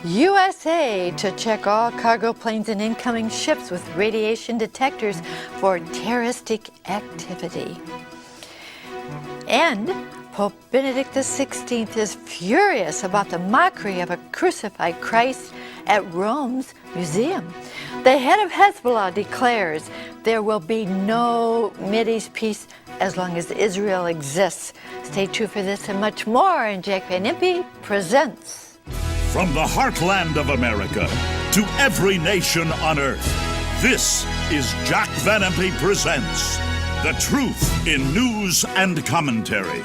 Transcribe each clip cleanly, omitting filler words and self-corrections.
USA to check all cargo planes and incoming ships with radiation detectors for terroristic activity. And Pope Benedictus XVI is furious about the mockery of a crucified Christ at Rome's museum. The head of Hezbollah declares there will be no Mideast peace as long as Israel exists. Stay tuned for this and much more, and Jack Van Impe presents. From the heartland of America to every nation on earth, this is Jack Van Impe Presents The Truth in News and Commentary.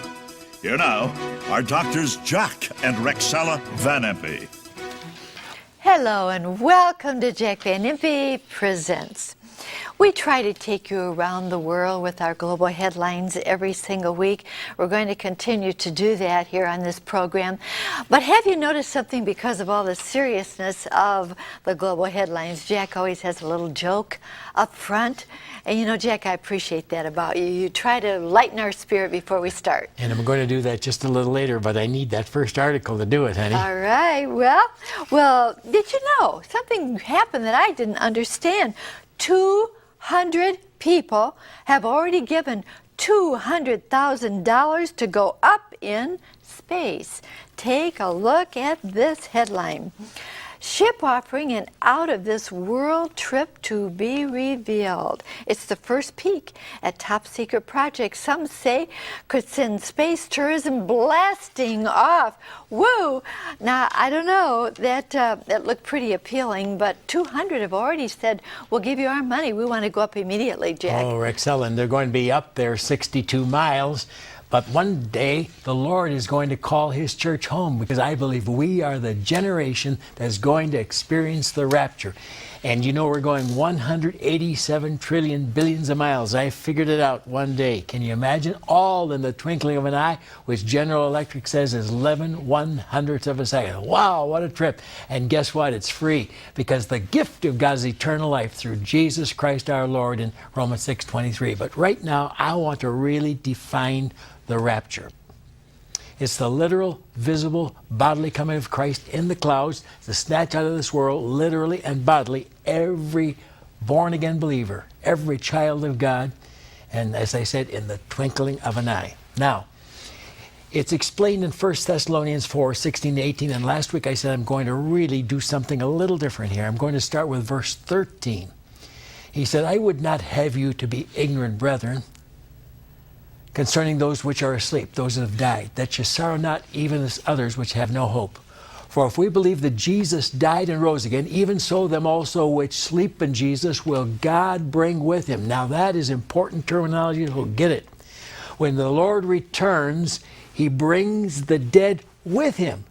Here now are Doctors Jack and Rexella Van Impe. Hello and welcome to Jack Van Impe Presents. We try to take you around the world with our global headlines every single week. We're going to continue to do that here on this program. But have you noticed something because of all the seriousness of the global headlines? Jack always has a little joke up front. And you know, Jack, I appreciate that about you. You try to lighten our spirit before we start. And I'm going to do that just a little later, but I need that first article to do it, honey. All right. Well, did you know something happened that I didn't understand? 200 people have already given $200,000 to go up in space. Take a look at this headline. Ship offering an out-of-this-world trip to be revealed. It's the first peek at top-secret project some say could send space tourism blasting off. Woo! Now, I don't know, that looked pretty appealing, but 200 have already said, we'll give you our money. We want to go up immediately, Jack. Oh, Rexella, they're going to be up there 62 miles. But one day, the Lord is going to call His church home, because I believe we are the generation that's going to experience the rapture. And you know, we're going 187 trillion billions of miles. I figured it out one day. Can you imagine? All in the twinkling of an eye, which General Electric says is 11/100ths of a second. Wow, what a trip. And guess what? It's free, because the gift of God's eternal life through Jesus Christ our Lord in Romans 6:23. But right now, I want to really define the rapture. It's the literal, visible, bodily coming of Christ in the clouds to snatch out of this world, literally and bodily, every born-again believer, every child of God, and as I said, in the twinkling of an eye. Now, it's explained in 1 Thessalonians 4:16-18, and last week I said I'm going to really do something a little different here. I'm going to start with verse 13. He said, I would not have you to be ignorant, brethren, concerning those which are asleep, those that have died, that ye sorrow not even as others which have no hope. For if we believe that Jesus died and rose again, even so them also which sleep in Jesus will God bring with Him. Now that is important terminology, so get it. When the Lord returns, He brings the dead with Him.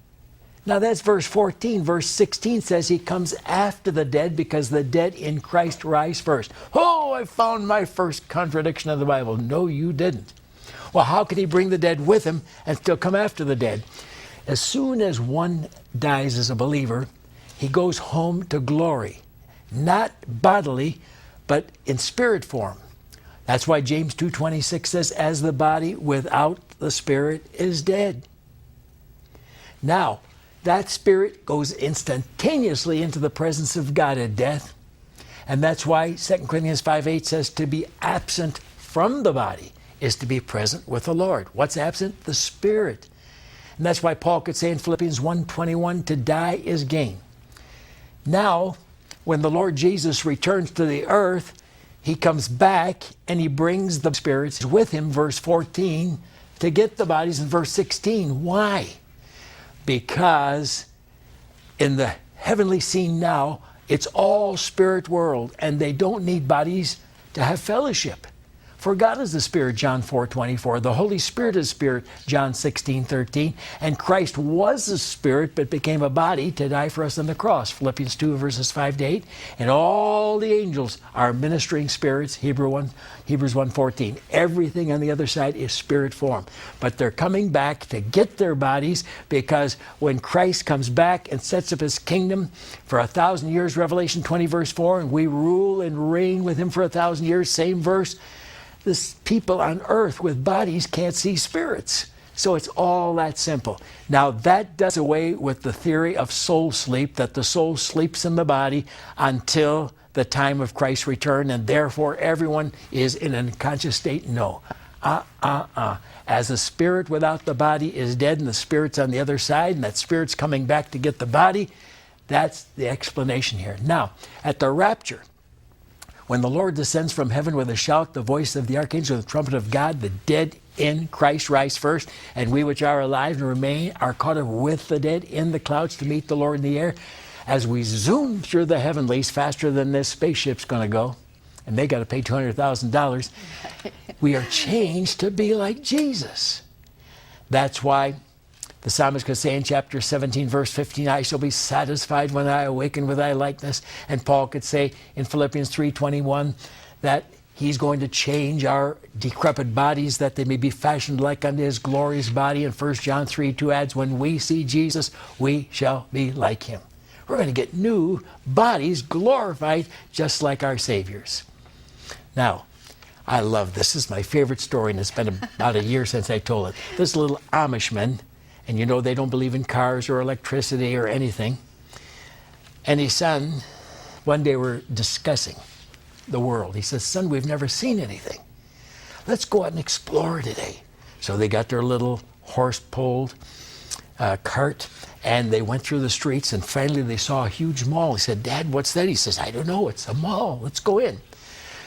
Now that's verse 14. Verse 16 says He comes after the dead, because the dead in Christ rise first. Oh, I found my first contradiction of the Bible. No, you didn't. Well, how can He bring the dead with Him and still come after the dead? As soon as one dies as a believer, he goes home to glory. Not bodily, but in spirit form. That's why James 2:26 says, as the body without the spirit is dead. Now, that spirit goes instantaneously into the presence of God at death. And that's why 2 Corinthians 5:8 says to be absent from the body is to be present with the Lord. What's absent? The spirit. And that's why Paul could say in Philippians 1:21, to die is gain. Now, when the Lord Jesus returns to the earth, He comes back and He brings the spirits with Him, verse 14, to get the bodies in verse 16. Why? Because in the heavenly scene now, it's all spirit world, and they don't need bodies to have fellowship. For God is the Spirit, John 4:24. The Holy Spirit is Spirit, John 16:13. And Christ was the Spirit, but became a body to die for us on the cross, Philippians 2, verses 5-8. And all the angels are ministering spirits, Hebrews 1:14. Everything on the other side is spirit form. But they're coming back to get their bodies, because when Christ comes back and sets up His kingdom for 1,000 years, Revelation 20, verse 4, and we rule and reign with Him for 1,000 years, same verse, this people on earth with bodies can't see spirits. So it's all that simple. Now that does away with the theory of soul sleep, that the soul sleeps in the body until the time of Christ's return, and therefore everyone is in an unconscious state. No. As the spirit without the body is dead and the spirit's on the other side, and that spirit's coming back to get the body, that's the explanation here. Now, at the rapture, when the Lord descends from heaven with a shout, the voice of the archangel, the trumpet of God, the dead in Christ rise first, and we which are alive and remain are caught up with the dead in the clouds to meet the Lord in the air. As we zoom through the heavenlies faster than this spaceship's going to go, and they got to pay $200,000, we are changed to be like Jesus. That's why the psalmist could say in chapter 17, verse 15, I shall be satisfied when I awaken with thy likeness. And Paul could say in Philippians 3:21 that he's going to change our decrepit bodies that they may be fashioned like unto his glorious body. And 1 John 3:2 adds, when we see Jesus, we shall be like him. We're going to get new bodies glorified just like our Savior's. Now, I love this. This is my favorite story, and it's been about a year since I told it. This little Amishman, and you know they don't believe in cars or electricity or anything. And his son, one day we're discussing the world. He says, son, we've never seen anything. Let's go out and explore today. So they got their little horse-pulled cart, and they went through the streets, and finally they saw a huge mall. He said, Dad, what's that? He says, I don't know. It's a mall. Let's go in.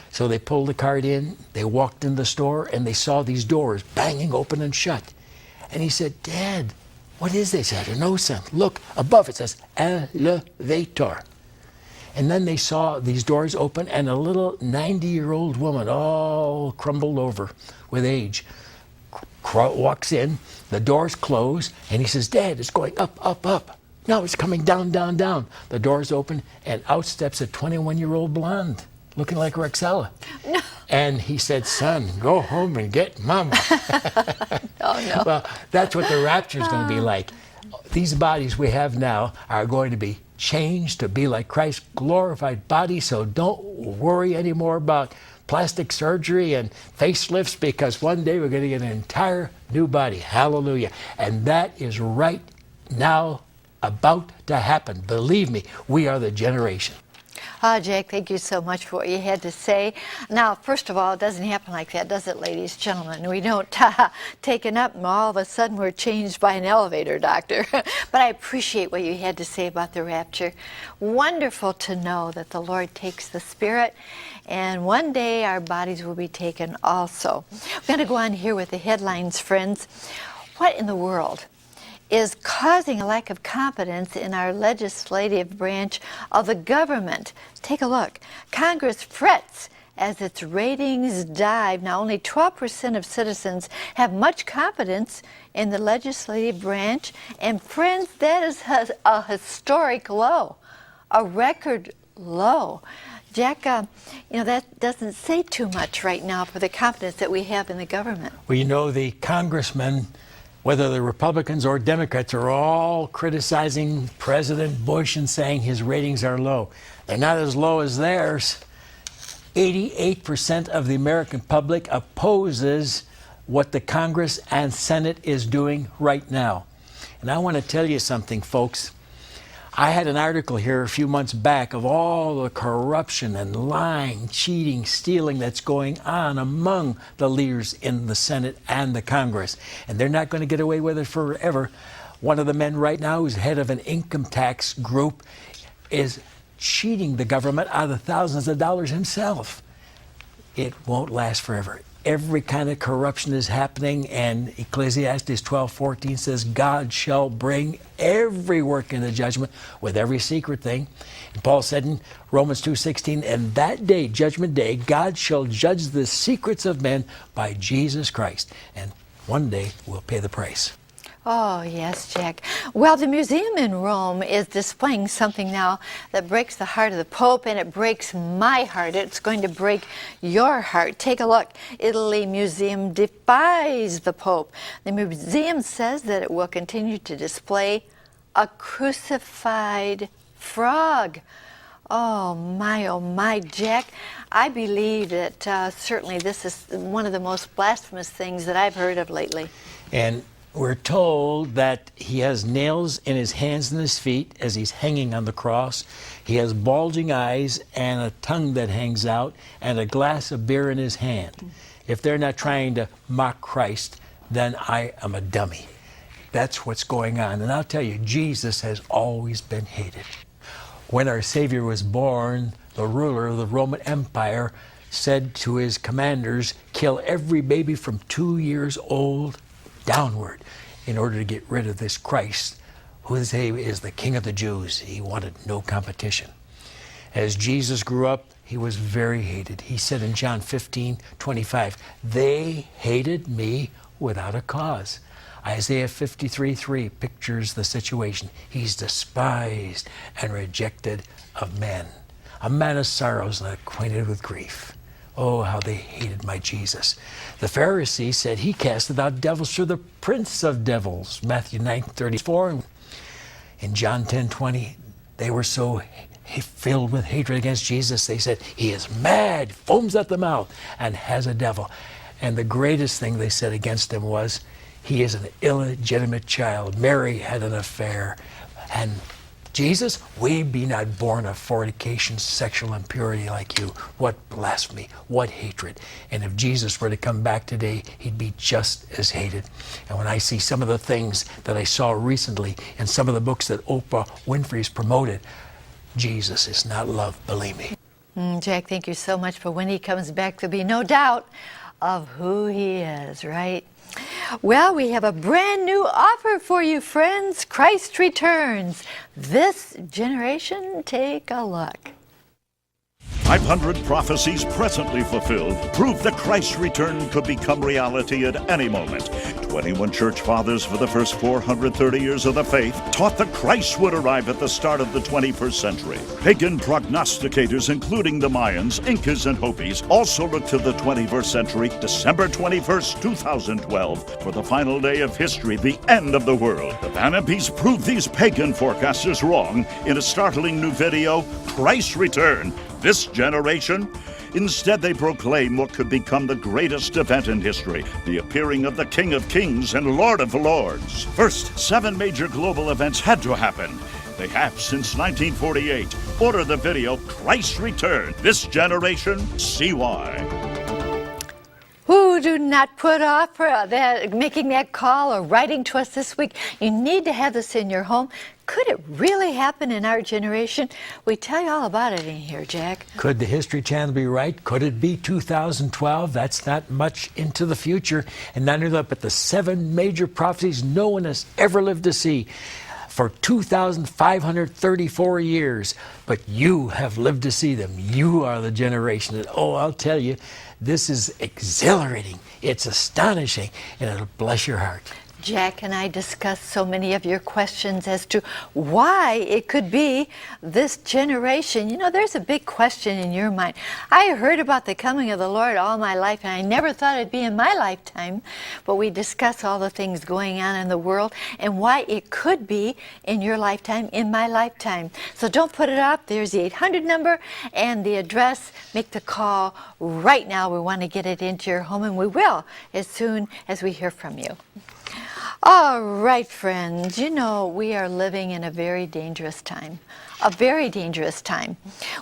So they pulled the cart in, they walked in the store, and they saw these doors banging open and shut. And he said, Dad, what is this? I don't know, son. Look, above it says, elevator. And then they saw these doors open, and a little 90-year-old woman, all crumbled over with age, walks in, the doors close, and he says, Dad, it's going up, up, up. No, it's coming down, down, down. The doors open, and out steps a 21-year-old blonde, looking like Rexella. No. And he said, son, go home and get mama. Oh, no. Well, that's what the rapture is going to be like. These bodies we have now are going to be changed to be like Christ's glorified body, so don't worry anymore about plastic surgery and facelifts, because one day we're going to get an entire new body. Hallelujah. And that is right now about to happen. Believe me, we are the generation. Jack, thank you so much for what you had to say. Now, first of all, it doesn't happen like that, does it, ladies and gentlemen? We don't take it up and all of a sudden we're changed by an elevator, doctor. But I appreciate what you had to say about the rapture. Wonderful to know that the Lord takes the Spirit, and one day our bodies will be taken also. We're going to go on here with the headlines, friends. What in the world is causing a lack of confidence in our legislative branch of the government? Take a look. Congress frets as its ratings dive. Now, only 12% of citizens have much confidence in the legislative branch. And friends, that is a historic low, a record low. Jack, you know, that doesn't say too much right now for the confidence that we have in the government. Well, you know, the congressmen, whether the Republicans or Democrats, are all criticizing President Bush and saying his ratings are low. They're not as low as theirs. 88% of the American public opposes what the Congress and Senate is doing right now. And I want to tell you something, folks. I had an article here a few months back of all the corruption and lying, cheating, stealing that's going on among the leaders in the Senate and the Congress. And they're not going to get away with it forever. One of the men right now, who's head of an income tax group, is cheating the government out of thousands of dollars himself. It won't last forever. Every kind of corruption is happening, and Ecclesiastes 12:14 says, God shall bring every work into judgment with every secret thing. And Paul said in Romans 2:16, and that day, judgment day, God shall judge the secrets of men by Jesus Christ. And one day we'll pay the price. Oh, yes, Jack. Well, the museum in Rome is displaying something now that breaks the heart of the Pope, and it breaks my heart. It's going to break your heart. Take a look. Italy Museum defies the Pope. The museum says that it will continue to display a crucified frog. Oh, my, Jack. I believe that certainly this is one of the most blasphemous things that I've heard of lately. And We're told that he has nails in his hands and his feet as he's hanging on the cross. He has bulging eyes and a tongue that hangs out and a glass of beer in his hand. If they're not trying to mock Christ, then I am a dummy. That's what's going on. And I'll tell you, Jesus has always been hated. When our Savior was born, the ruler of the Roman Empire said to his commanders, kill every baby from 2 years old downward in order to get rid of this Christ, who they say is the King of the Jews. He wanted no competition. As Jesus grew up, he was very hated. He said in John 15:25, they hated me without a cause. Isaiah 53:3 pictures the situation. He's despised and rejected of men, a man of sorrows and acquainted with grief. Oh, how they hated my Jesus. The Pharisees said he casted out devils through the prince of devils, Matthew 9:34. In John 10:20, they were so filled with hatred against Jesus, they said, he is mad, foams at the mouth, and has a devil. And the greatest thing they said against him was, he is an illegitimate child. Mary had an affair. And Jesus, we be not born of fornication, sexual impurity like you. What blasphemy, what hatred. And if Jesus were to come back today, he'd be just as hated. And when I see some of the things that I saw recently in some of the books that Oprah Winfrey's promoted, Jesus is not loved, believe me. Jack, thank you so much. For when he comes back, there'll be no doubt of who he is, right? Well, we have a brand new offer for you, friends. Christ returns. This generation, take a look. 500 prophecies presently fulfilled prove that Christ's return could become reality at any moment. 21 church fathers for the first 430 years of the faith taught that Christ would arrive at the start of the 21st century. Pagan prognosticators, including the Mayans, Incas, and Hopis, also looked to the 21st century, December 21st, 2012, for the final day of history, the end of the world. The Van Impes proved these pagan forecasters wrong in a startling new video, Christ's Return. This generation? Instead, they proclaim what could become the greatest event in history, the appearing of the King of Kings and Lord of Lords. First, 7 major global events had to happen. They have since 1948. Order the video, Christ's Return. This generation, see why. Who do not put off making that call or writing to us this week. You need to have this in your home. Could it really happen in our generation? We tell you all about it in here, Jack. Could the History Channel be right? Could it be 2012? That's not much into the future. And not only that, but the 7 major prophecies no one has ever lived to see for 2,534 years. But you have lived to see them. You are the generation that, oh, I'll tell you, this is exhilarating, it's astonishing, and it'll bless your heart. Jack and I discussed so many of your questions as to why it could be this generation. You know, there's a big question in your mind. I heard about the coming of the Lord all my life, and I never thought it'd be in my lifetime. But we discuss all the things going on in the world and why it could be in your lifetime, in my lifetime. So don't put it off. There's the 800 number and the address. Make the call right now. We want to get it into your home, and we will as soon as we hear from you. All right, friends, you know, we are living in a very dangerous time. A very dangerous time.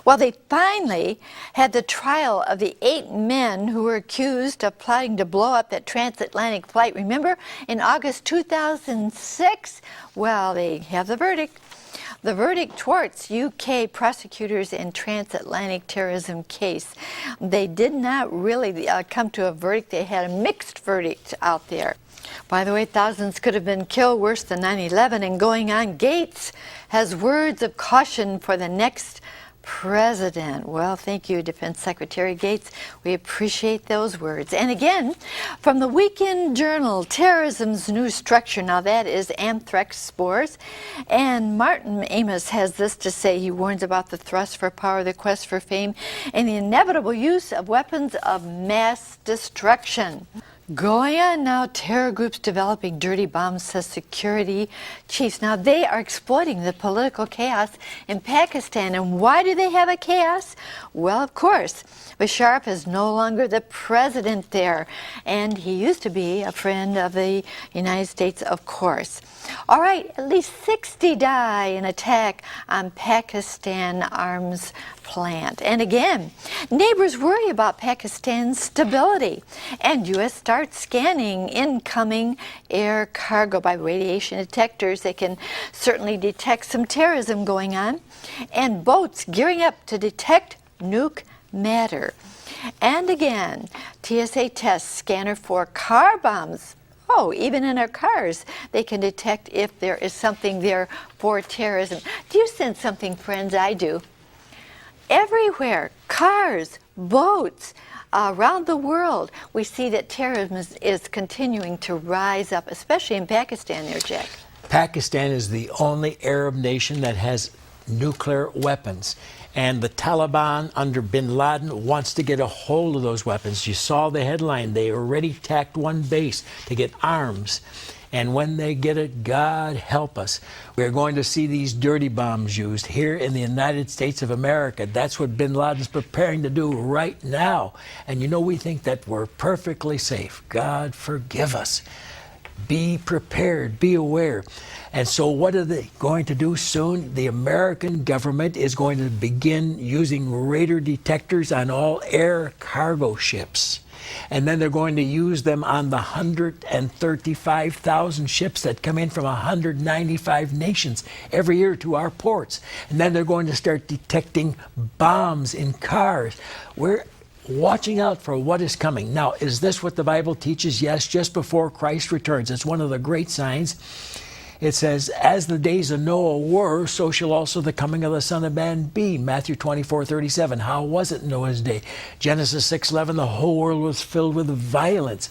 Well, they finally had the trial of the 8 men who were accused of plotting to blow up that transatlantic flight. Remember, in August 2006? Well, they have the verdict. The verdict thwarts UK prosecutors in transatlantic terrorism case. They did not really come to a verdict. They had a mixed verdict out there. By the way, thousands could have been killed, worse than 9/11, and going on. Gates has words of caution for the next president. Well, thank you, Defense Secretary Gates. We appreciate those words. And again, from the Weekend Journal, Terrorism's New Structure. Now that is anthrax spores. And Martin Amos has this to say. He warns about the thrust for power, the quest for fame, and the inevitable use of weapons of mass destruction. Going on now, terror groups developing dirty bombs, says security chiefs. Now, they are exploiting the political chaos in Pakistan. And why do they have a chaos? Well, of course, Bashar is no longer the president there. And he used to be a friend of the United States, of course. All right, at least 60 die in attack on Pakistan arms plant. And again, neighbors worry about Pakistan's stability. And U.S. starts scanning incoming air cargo by radiation detectors. They can certainly detect some terrorism going on. And boats gearing up to detect nuke matter. And again, TSA tests scanner for car bombs. Oh, even in our cars, they can detect if there is something there for terrorism. Do you sense something, friends? I do. Everywhere, cars, boats, around the world, we see that terrorism is continuing to rise up, especially in Pakistan there, Jack. Pakistan is the only Arab nation that has nuclear weapons. And the Taliban under bin Laden wants to get a hold of those weapons. You saw the headline. They already attacked one base to get arms. And when they get it, God help us. We're going to see these dirty bombs used here in the United States of America. That's what bin Laden's preparing to do right now. And you know, we think that we're perfectly safe. God forgive us. Be prepared, be aware. And so what are they going to do soon? The American government is going to begin using radar detectors on all air cargo ships. And then they're going to use them on the 135,000 ships that come in from 195 nations every year to our ports. And then they're going to start detecting bombs in cars. We're watching out for what is coming. Now, is this what the Bible teaches? Yes, just before Christ returns. It's one of the great signs. It says, as the days of Noah were, so shall also the coming of the Son of Man be. Matthew 24:37. How was it in Noah's day? Genesis 6:11. The whole world was filled with violence.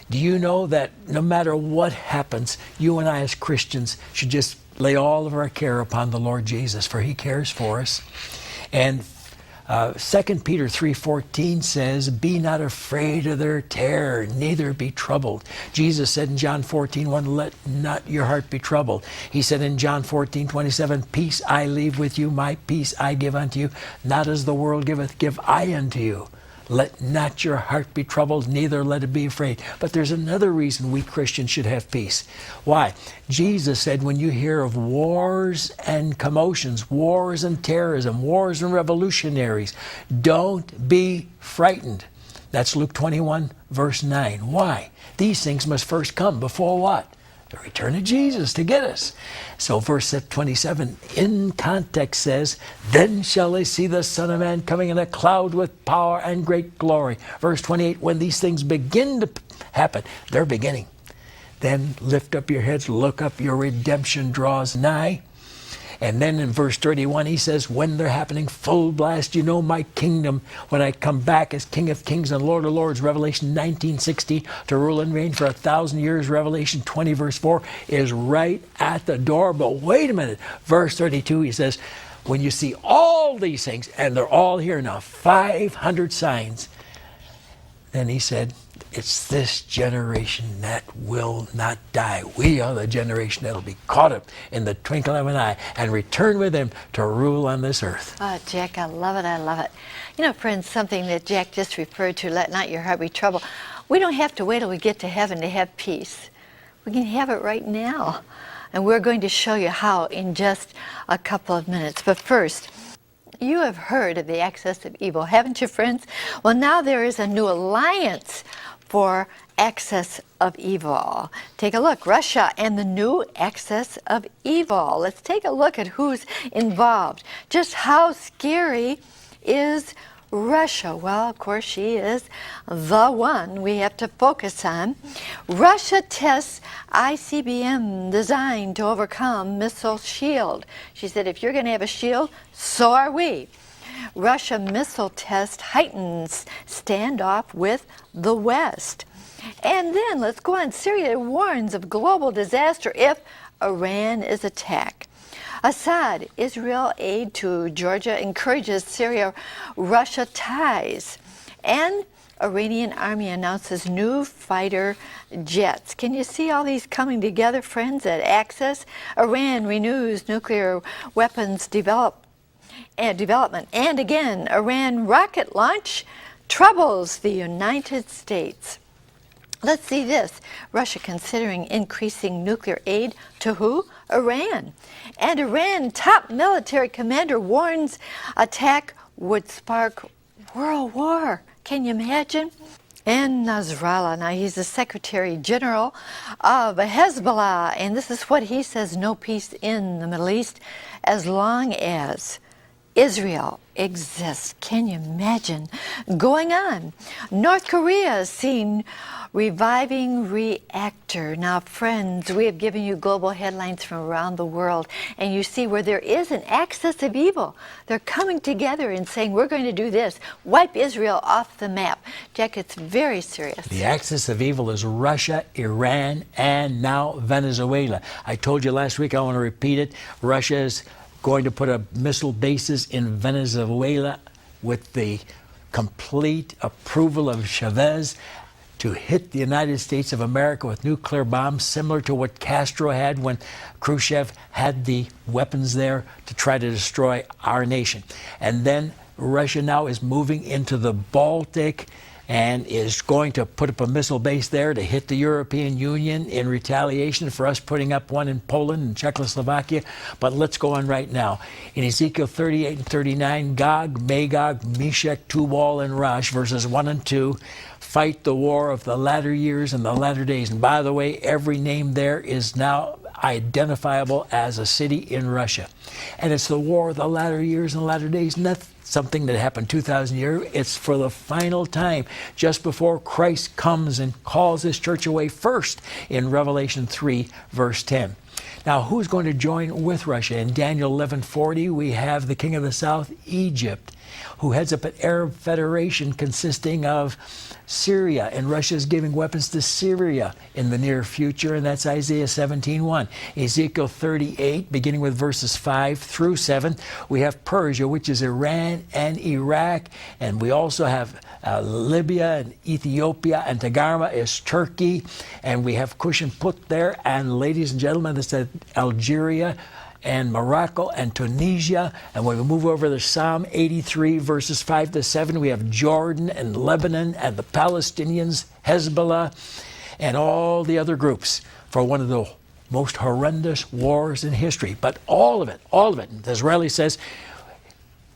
Do you know that no matter what happens, you and I as Christians should just lay all of our care upon the Lord Jesus, for he cares for us. And 2 Peter 3:14 says, be not afraid of their terror, neither be troubled. Jesus said in John 14:1, let not your heart be troubled. He said in John 14:27, peace I leave with you, my peace I give unto you. Not as the world giveth, give I unto you. Let not your heart be troubled, neither let it be afraid. But there's another reason we Christians should have peace. Why? Jesus said when you hear of wars and commotions, wars and terrorism, wars and revolutionaries, don't be frightened. That's Luke 21, verse 9. Why? These things must first come before what? The return of Jesus to get us. So verse 27 in context says, then shall they see the Son of Man coming in a cloud with power and great glory. Verse 28, when these things begin to happen, they're beginning. Then lift up your heads, look up, your redemption draws nigh. And then in verse 31, he says, when they're happening full blast, you know my kingdom, when I come back as King of Kings and Lord of Lords, Revelation 19:60, to rule and reign for 1,000 years, Revelation 20, verse 4, is right at the door. But wait a minute, verse 32, he says, when you see all these things, and they're all here now, 500 signs, then he said, it's this generation that will not die. We are the generation that will be caught up in the twinkle of an eye and return with him to rule on this earth. Oh, Jack, I love it. I love it. You know, friends, something that Jack just referred to, let not your heart be troubled. We don't have to wait till we get to heaven to have peace. We can have it right now. And we're going to show you how in just a couple of minutes. But first, you have heard of the axis of evil, haven't you, friends? Well, now there is a new alliance for axis of evil. Take a look, Russia and the new axis of evil. Let's take a look at who's involved. Just how scary is Russia? Well, of course, she is the one we have to focus on. Russia tests ICBM designed to overcome missile shield. She said, if you're going to have a shield, so are we. Russia missile test heightens standoff with the West. And then let's go on. Syria warns of global disaster if Iran is attacked. Assad, Israel aid to Georgia encourages Syria-Russia ties. And Iranian army announces new fighter jets. Can you see all these coming together, friends, at Axis? Iran renews nuclear weapons development. And again, Iran rocket launch troubles the United States. Let's see this. Russia considering increasing nuclear aid to who? Iran. And Iran top military commander warns attack would spark world war. Can you imagine? And Nasrallah, now he's the Secretary General of Hezbollah, and this is what he says: no peace in the Middle East as long as Israel exists. Can you imagine? Going on, North Korea is seen reviving reactor. Now, friends, we have given you global headlines from around the world, and you see where there is an axis of evil. They're coming together and saying, we're going to do this, wipe Israel off the map. Jack, it's very serious. The axis of evil is Russia, Iran, and now Venezuela. I told you last week, I want to repeat it. Russia is going to put up missile bases in Venezuela with the complete approval of Chavez to hit the United States of America with nuclear bombs, similar to what Castro had when Khrushchev had the weapons there to try to destroy our nation. And then Russia now is moving into the Baltic and is going to put up a missile base there to hit the European Union in retaliation for us putting up one in Poland and Czechoslovakia. But let's go on right now. In Ezekiel 38 and 39, Gog, Magog, Meshech, Tubal, and Rosh, verses 1 and 2, fight the war of the latter years and the latter days. And by the way, every name there is now identifiable as a city in Russia. And it's the war of the latter years and latter days, not something that happened 2,000 years. It's for the final time, just before Christ comes and calls his church away first in Revelation 3, verse 10. Now, who's going to join with Russia? In Daniel 11:40, we have the king of the south, Egypt, who heads up an Arab federation consisting of Syria, and Russia is giving weapons to Syria in the near future, and that's Isaiah 17:1. Ezekiel 38, beginning with verses 5 through 7, we have Persia, which is Iran and Iraq, and we also have Libya and Ethiopia, and Tagarma is Turkey, and we have Cush and Put there, and ladies and gentlemen, this is Algeria, and Morocco and Tunisia. And when we move over to Psalm 83, verses 5 to 7, we have Jordan and Lebanon and the Palestinians, Hezbollah, and all the other groups for one of the most horrendous wars in history. But all of it, the Israeli says,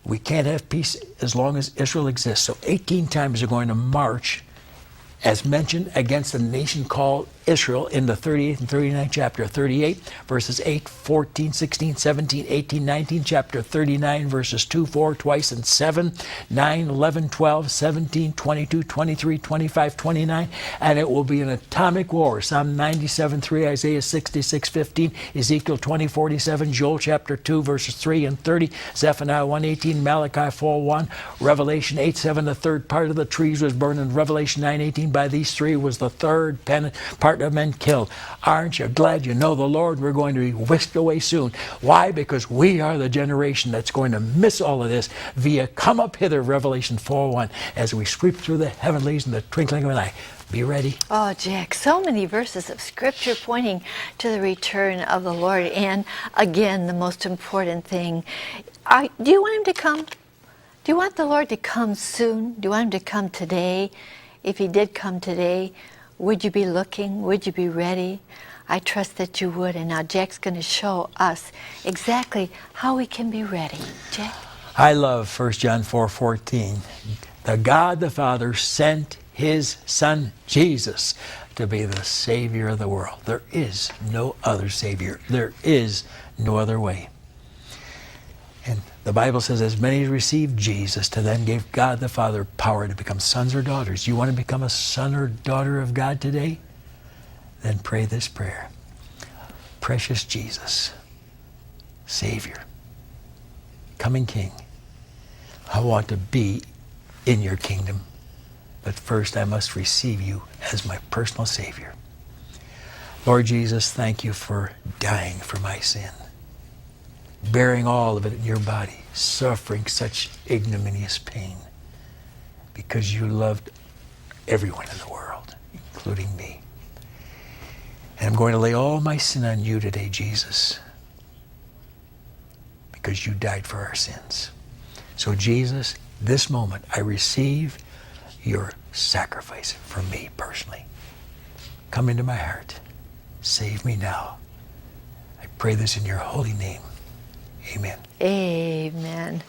we can't have peace as long as Israel exists. So 18 times they're going to march, as mentioned, against a nation called Israel in the 38th and 39th chapter. 38, verses 8, 14, 16, 17, 18, 19, chapter 39, verses 2, 4, twice, and 7, 9, 11, 12, 17, 22, 23, 25, 29, and it will be an atomic war. Psalm 97, 3, Isaiah 66, 15, Ezekiel 20, 47, Joel chapter 2, verses 3 and 30, Zephaniah 1, 18, Malachi 4, 1, Revelation 8, 7, the third part of the trees was burned, and Revelation 9, 18, by these three was the third part of men killed. Aren't you glad you know the Lord? We're going to be whisked away soon. Why? Because we are the generation that's going to miss all of this via come up hither, Revelation 4:1, as we sweep through the heavenlies in the twinkling of an eye. Be ready. Oh, Jack, so many verses of Scripture pointing to the return of the Lord. And again, the most important thing, do you want him to come? Do you want the Lord to come soon? Do you want him to come today? If he did come today, would you be looking? Would you be ready? I trust that you would. And now Jack's going to show us exactly how we can be ready. Jack? I love 1 John 4:14. The God the Father sent his Son Jesus to be the Savior of the world. There is no other Savior. There is no other way. And the Bible says, as many as received Jesus, to them gave God the Father power to become sons or daughters. You want to become a son or daughter of God today? Then pray this prayer. Precious Jesus, Savior, coming King, I want to be in your kingdom, but first I must receive you as my personal Savior. Lord Jesus, thank you for dying for my sin, bearing all of it in your body, suffering such ignominious pain, because you loved everyone in the world, including me. And I'm going to lay all my sin on you today, Jesus, because you died for our sins. So Jesus, this moment, I receive your sacrifice for me personally. Come into my heart. Save me now. I pray this in your holy name. Amen. Amen.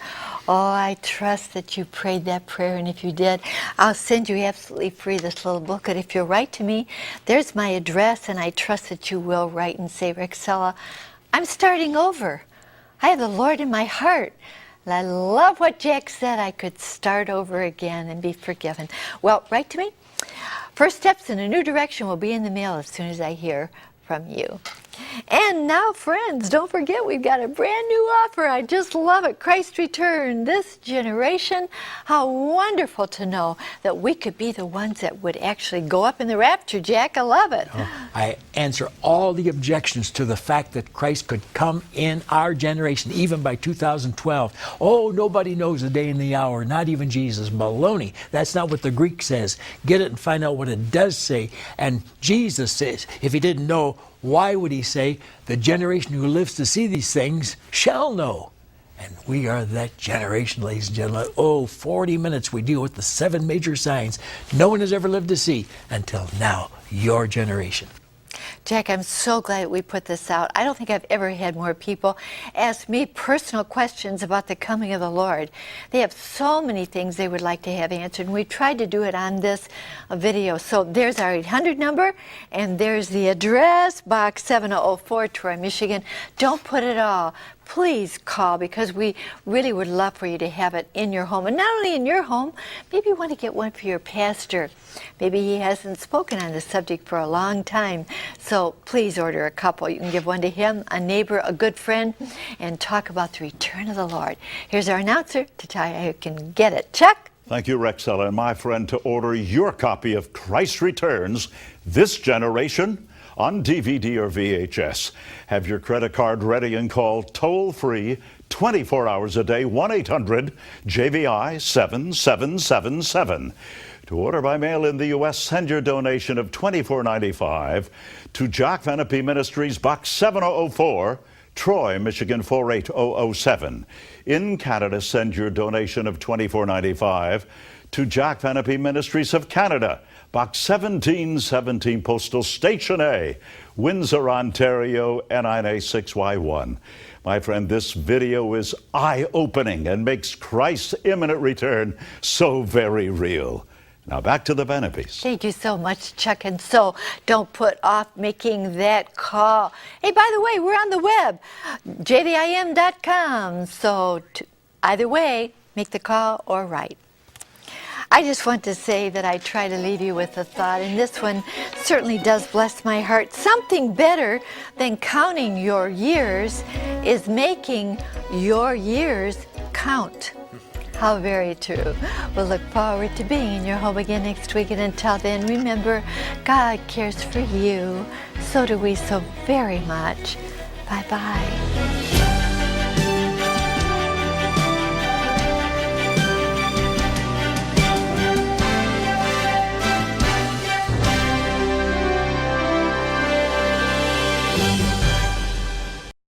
Oh, I trust that you prayed that prayer, and if you did, I'll send you absolutely free this little booklet. If you'll write to me, there's my address, and I trust that you will write and say, Rexella, I'm starting over. I have the Lord in my heart. And I love what Jack said. I could start over again and be forgiven. Well, write to me. First steps in a new direction will be in the mail as soon as I hear from you. And now, friends, don't forget we've got a brand new offer. I just love it. Christ returned this generation. How wonderful to know that we could be the ones that would actually go up in the rapture, Jack. I love it. I answer all the objections to the fact that Christ could come in our generation, even by 2012. Oh, nobody knows the day and the hour, not even Jesus. Baloney. That's not what the Greek says. Get it and find out what it does say. And Jesus says, if he didn't know, why would he say, the generation who lives to see these things shall know? And we are that generation, ladies and gentlemen. Oh, 40 minutes we deal with the 7 major signs no one has ever lived to see until now, your generation. Jack, I'm so glad we put this out. I don't think I've ever had more people ask me personal questions about the coming of the Lord. They have so many things they would like to have answered, and we tried to do it on this video. So there's our 800 number, and there's the address, Box 7004, Troy, Michigan. Don't put it all. Please call, because we really would love for you to have it in your home. And not only in your home, maybe you want to get one for your pastor. Maybe he hasn't spoken on this subject for a long time. So please order a couple. You can give one to him, a neighbor, a good friend, and talk about the return of the Lord. Here's our announcer to tell you how you can get it. Chuck? Thank you, Rexella, and my friend, to order your copy of Christ Returns, This Generation, on DVD or VHS. Have your credit card ready and call toll-free 24 hours a day, 1-800-JVI-7777. To order by mail in the U.S., send your donation of $24.95 to Jack Van Impe Ministries, Box 7004, Troy, Michigan 48007. In Canada, send your donation of $24.95 to Jack Van Impe Ministries of Canada, Box 1717, Postal Station A, Windsor, Ontario, NINA 6Y1. My friend, this video is eye-opening and makes Christ's imminent return so very real. Now back to the Van Impes. Thank you so much, Chuck. And so don't put off making that call. Hey, by the way, we're on the web, jvim.com. So either way, make the call or write. I just want to say that I try to leave you with a thought, and this one certainly does bless my heart. Something better than counting your years is making your years count. How very true. We'll look forward to being in your home again next week, and until then, remember, God cares for you. So do we so very much. Bye-bye.